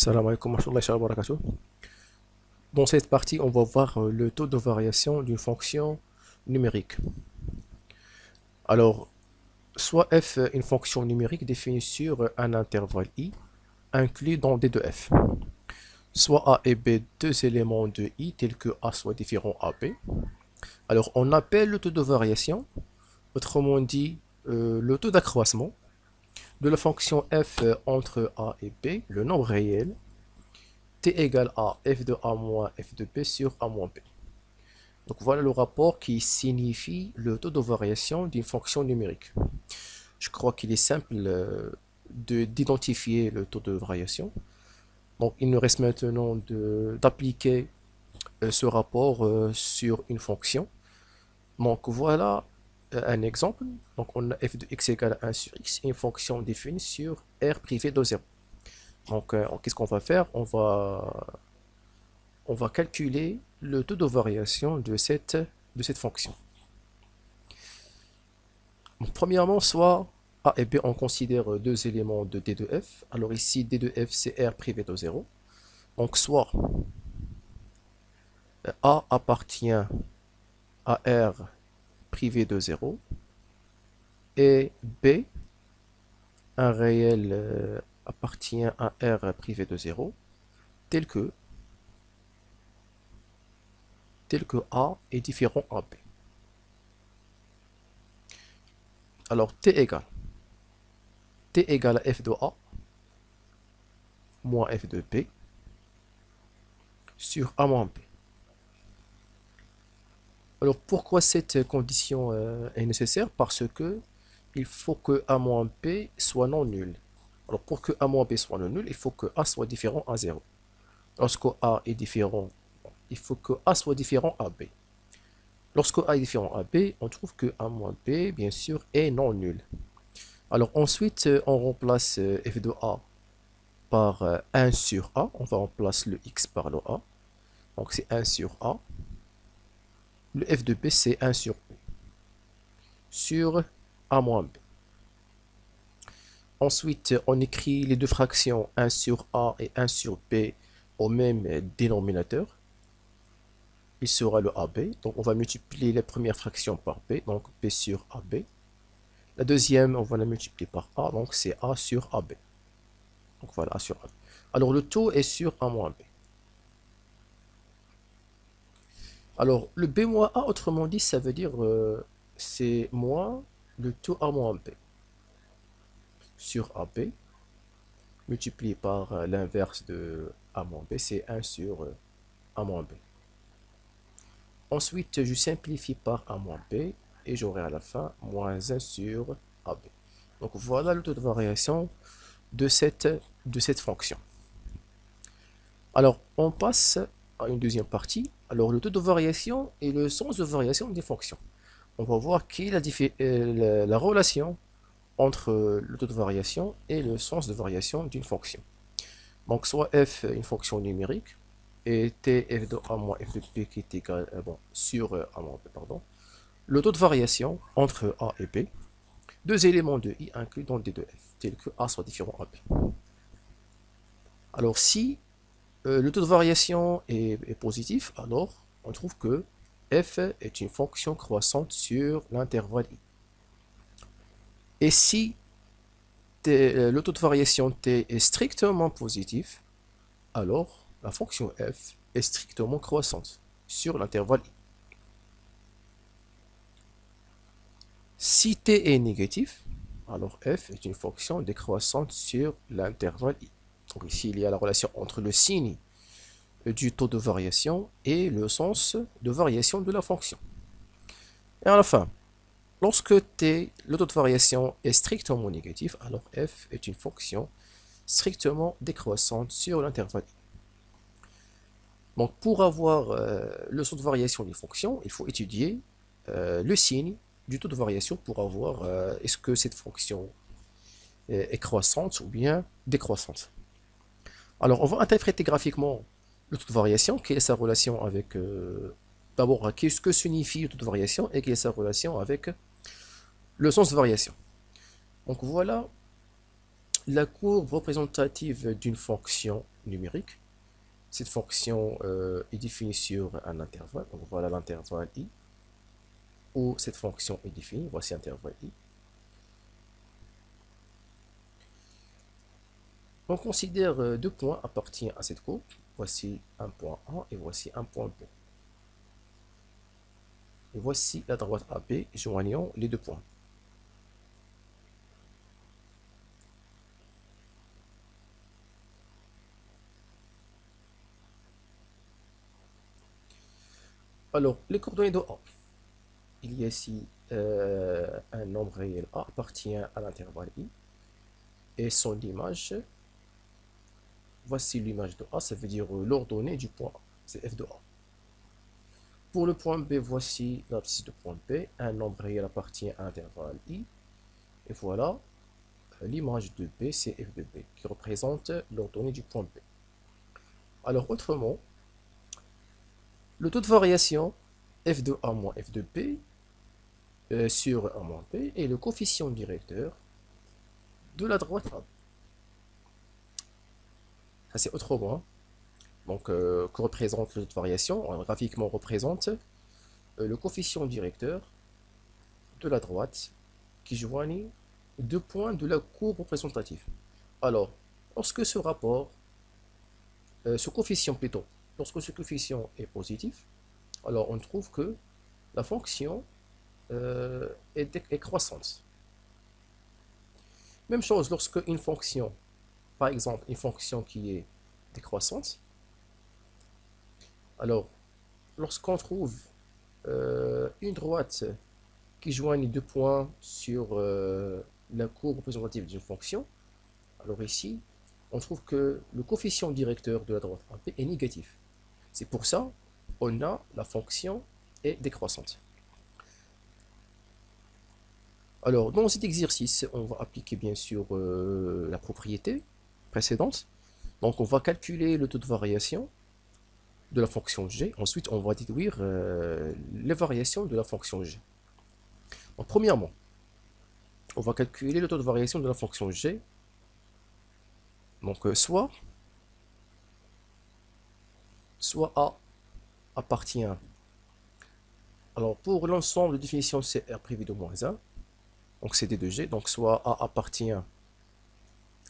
Salam alaikum wa rahmatullahi wa barakatuh. Dans cette partie, on va voir le taux de variation d'une fonction numérique. Alors, soit f est une fonction numérique définie sur un intervalle i inclus dans d de f. Soit a et b deux éléments de i tels que a soit différent a b. Alors, on appelle le taux de variation, autrement dit le taux d'accroissement de la fonction f entre a et b, le nombre réel, t égale à f de a moins f de b sur a moins b. Donc voilà le rapport qui signifie le taux de variation d'une fonction numérique. Je crois qu'il est simple d'identifier le taux de variation. Donc il nous reste maintenant d'appliquer ce rapport sur une fonction. Donc voilà un exemple. Donc on a f de x égale à 1 sur x, une fonction définie sur R privé de 0. Donc qu'est-ce qu'on va faire? On va calculer le taux de variation de cette fonction. Donc, premièrement, soit a et b, on considère deux éléments de d de f. Alors ici, d de f, c'est R privé de 0. Donc soit a appartient à R privé de 0 et b, un réel appartient à R privé de 0, tel que A est différent à B. Alors T égale à f de A moins f de B sur A moins B. Alors pourquoi cette condition est nécessaire? Parce que il faut que A moins B soit non nul. Alors pour que A moins B soit non nul, il faut que A soit différent à 0. Lorsque A est différent, il faut que A soit différent à B. Lorsque A est différent à B, on trouve que A moins B, bien sûr, est non nul. Alors ensuite, on remplace f de A par 1 sur A. On va remplacer le x par le A. Donc c'est 1 sur A. Le f de B, c'est 1 sur B. Sur A moins B. Ensuite, on écrit les deux fractions 1 sur A et 1 sur B au même dénominateur. Il sera le AB. Donc on va multiplier la première fraction par B, donc B sur AB. La deuxième, on va la multiplier par A, donc c'est A sur AB. Donc voilà, A sur AB. Alors le taux est sur A moins B. Alors le B moins A, autrement dit, ça veut dire c'est moins le taux A moins B sur AB multiplié par l'inverse de A moins B, c'est 1 sur A moins B. Ensuite, je simplifie par A moins B et j'aurai à la fin moins 1 sur AB. Donc voilà le taux de variation de cette fonction. Alors, on passe à une deuxième partie. Alors, le taux de variation et le sens de variation des fonctions. On va voir quelle est la relation entre le taux de variation et le sens de variation d'une fonction. Donc, soit f est une fonction numérique, et t f de a moins f de b qui est égal sur a moins b, pardon. Le taux de variation entre a et b, deux éléments de i inclus dans d de f, tel que a soit différent à b. Alors si le taux de variation est positif, alors on trouve que f est une fonction croissante sur l'intervalle i. Et si le taux de variation t est strictement positif, alors la fonction f est strictement croissante sur l'intervalle i. Si t est négatif, alors f est une fonction décroissante sur l'intervalle i. Donc ici, il y a la relation entre le signe du taux de variation et le sens de variation de la fonction. Et à la fin, lorsque le taux de variation est strictement négatif, alors f est une fonction strictement décroissante sur l'intervalle i. Donc pour avoir le taux de variation des fonctions, il faut étudier le signe du taux de variation pour avoir est-ce que cette fonction est croissante ou bien décroissante. Alors on va interpréter graphiquement le taux de variation, quelle est sa relation avec d'abord qu'est-ce que signifie le taux de variation et quelle est sa relation avec le sens de variation. Donc voilà la courbe représentative d'une fonction numérique. Cette fonction est définie sur un intervalle. Donc voilà l'intervalle i, où cette fonction est définie. Voici l'intervalle i. On considère deux points appartiennent à cette courbe. Voici un point A et voici un point B. Et voici la droite AB joignant les deux points. Alors, les coordonnées de A. Il y a ici un nombre réel A appartient à l'intervalle I. Et son image, voici l'image de A, ça veut dire l'ordonnée du point A, c'est f de A. Pour le point B, voici l'abscisse de point B, un nombre réel appartient à l'intervalle I. Et voilà, l'image de B, c'est f de B, qui représente l'ordonnée du point B. Alors, autrement, le taux de variation f de A moins f de B sur A moins B est le coefficient directeur de la droite A. Ça, c'est autrement. Donc, que représente le taux de variation? Graphiquement, on représente le coefficient directeur de la droite qui joignent deux points de la courbe représentative. Alors, lorsque ce rapport, ce coefficient plutôt, lorsque ce coefficient est positif, alors on trouve que la fonction est croissante. Même chose lorsque une fonction, par exemple une fonction qui est décroissante, alors lorsqu'on trouve une droite qui joigne deux points sur la courbe représentative d'une fonction, alors ici, on trouve que le coefficient directeur de la droite AB est négatif. C'est pour ça on a la fonction est décroissante. Alors, dans cet exercice, on va appliquer bien sûr la propriété précédente. Donc, on va calculer le taux de variation de la fonction g. Ensuite, on va déduire les variations de la fonction g. Donc, premièrement, on va calculer le taux de variation de la fonction g. Donc, soit A appartient. Alors, pour l'ensemble de définition, c'est R privé de moins 1. Donc, c'est D de G. Donc, soit A appartient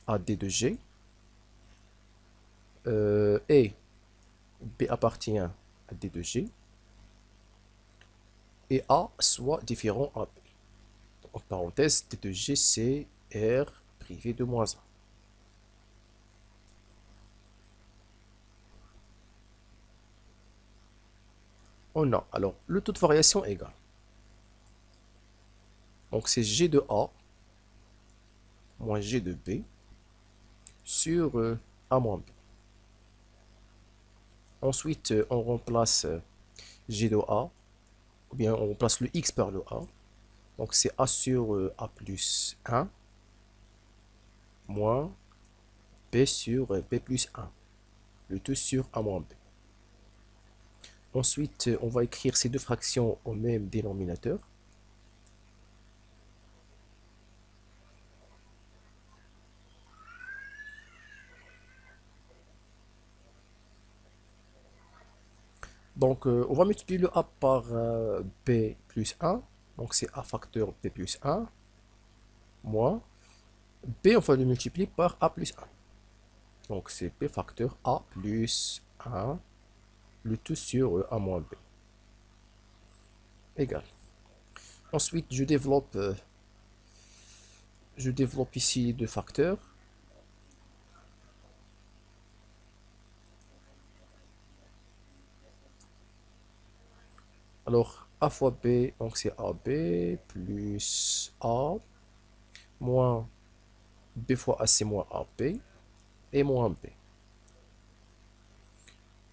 à D de G. Et B appartient à D de G. Et A soit différent à B. En parenthèse, D de G, c'est R privé de moins 1. On a alors le taux de variation égal. Donc c'est G de A moins G de B sur A moins B. Ensuite, on remplace G de A, ou bien on remplace le X par le A. Donc c'est A sur A plus 1 moins B sur B plus 1. Le tout sur A moins B. Ensuite, on va écrire ces deux fractions au même dénominateur. Donc, on va multiplier le A par B plus 1. Donc, c'est A facteur B plus 1. Moins B, on va le multiplier par A plus 1. Donc, c'est B facteur A plus 1. Le tout sur A moins B. Égal. Ensuite, je développe ici deux facteurs. Alors, A fois B, donc c'est AB plus A moins B fois A, c'est moins AB et moins B.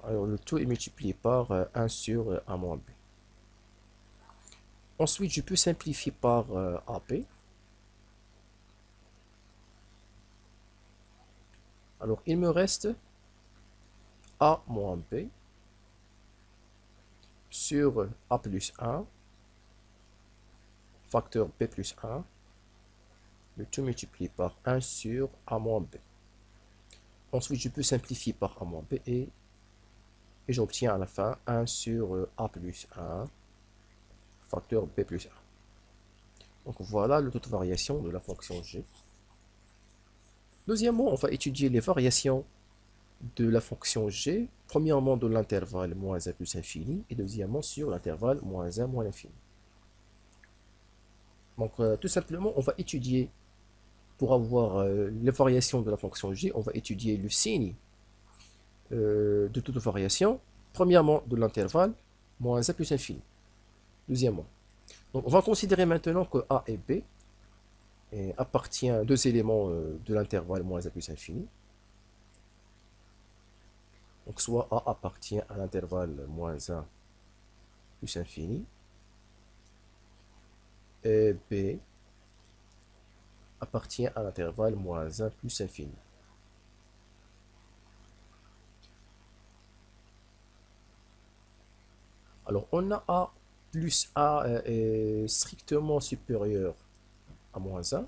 Alors, le tout est multiplié par 1 sur A moins B. Ensuite, je peux simplifier par AB. Alors, il me reste A moins B sur A plus 1, facteur B plus 1, le tout multiplié par 1 sur a moins b. Ensuite, je peux simplifier par a moins b et j'obtiens à la fin 1 sur a plus 1 facteur b plus 1. Donc voilà le taux de variation de la fonction g. Deuxièmement, on va étudier les variations de la fonction g, premièrement de l'intervalle moins 1 plus infini, et deuxièmement sur l'intervalle moins 1 moins l'infini. Donc tout simplement, on va étudier, pour avoir les variations de la fonction g, on va étudier le signe de toute variation, premièrement de l'intervalle moins 1 plus infini. Deuxièmement, donc on va considérer maintenant que a et b appartiennent à deux éléments de l'intervalle moins 1 plus infini. Donc soit a appartient à l'intervalle moins 1 plus infini, et b appartient à l'intervalle moins 1 plus infini. Alors on a a plus a est strictement supérieur à moins 1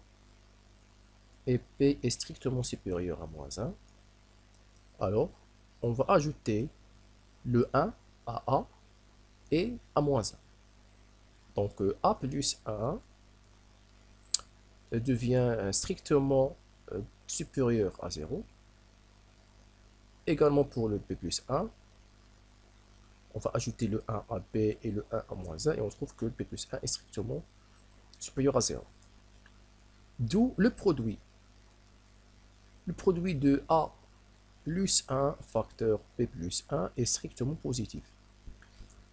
et b est strictement supérieur à moins 1. Alors on va ajouter le 1 à a et à moins 1. Donc a plus 1 devient strictement supérieur à 0. Également pour le b plus 1, on va ajouter le 1 à b et le 1 à moins 1 et on trouve que le b plus 1 est strictement supérieur à 0. D'où le produit. Le produit de a plus 1 facteur b plus 1 est strictement positif.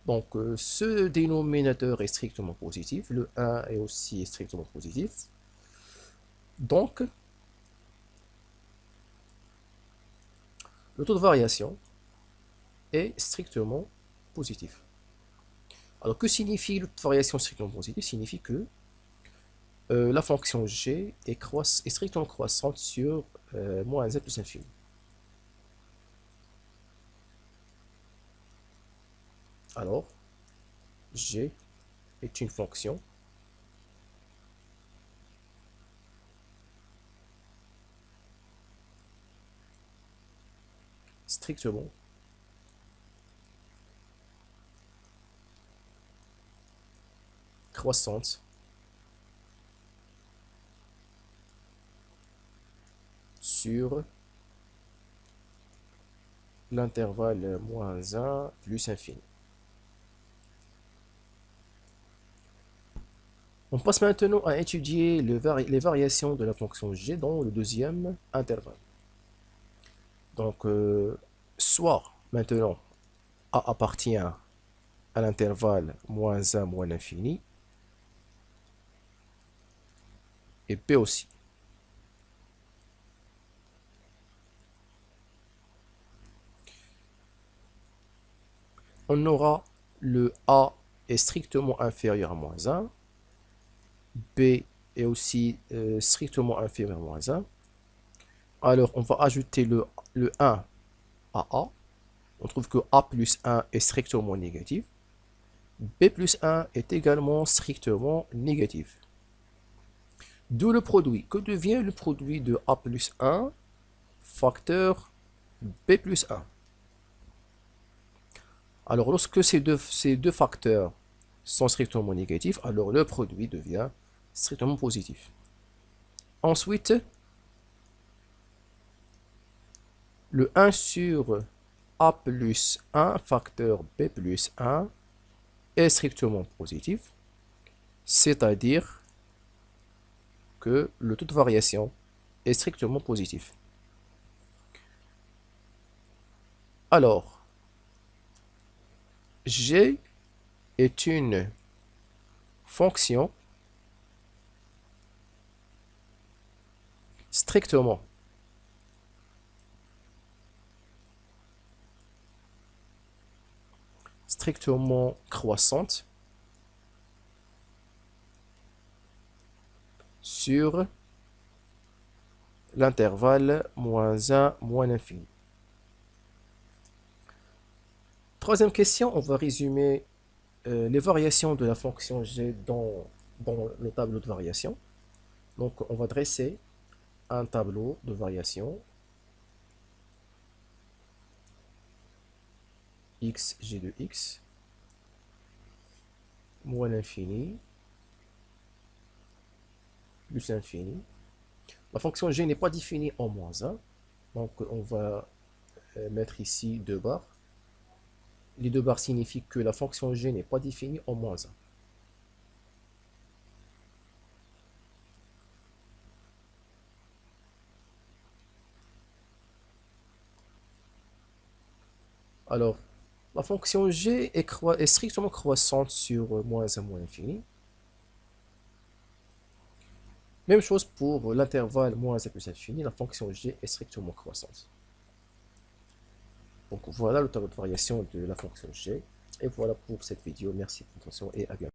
Donc ce dénominateur est strictement positif, le 1 est aussi strictement positif. Donc le taux de variation est strictement positif. Alors que signifie le taux de variation strictement positif? Signifie que la fonction g est strictement croissante sur moins 1 plus infini. Alors, g est une fonction strictement croissante sur l'intervalle moins 1 plus infini. On passe maintenant à étudier les variations de la fonction g dans le deuxième intervalle. Donc, soit maintenant a appartient à l'intervalle moins 1 moins l'infini, et b aussi. On aura le a est strictement inférieur à moins 1, b est aussi strictement inférieur à moins 1. Alors on va ajouter le 1 à a. On trouve que a plus 1 est strictement négatif. B plus 1 est également strictement négatif. D'où le produit. Que devient le produit de a plus 1 facteur b plus 1? Alors lorsque ces deux facteurs sont strictement négatifs, alors le produit devient strictement positif. Ensuite, le 1 sur a plus 1 facteur b plus 1 est strictement positif, c'est-à-dire que le taux de variation est strictement positif. Alors, g est une fonction strictement croissante sur l'intervalle moins 1 moins l'infini. Troisième question, on va résumer les variations de la fonction g dans le tableau de variation. Donc, on va dresser un tableau de variation x, g de x, moins l'infini, plus l'infini. La fonction g n'est pas définie en moins 1. Donc, on va mettre ici 2 barres. Les 2 barres signifient que la fonction g n'est pas définie en moins 1. Alors, la fonction g est strictement croissante sur moins 1 moins l'infini. Même chose pour l'intervalle moins 1 plus l'infini, la fonction g est strictement croissante. Donc voilà le tableau de variation de la fonction g. Et voilà pour cette vidéo. Merci pour votre attention et à bientôt.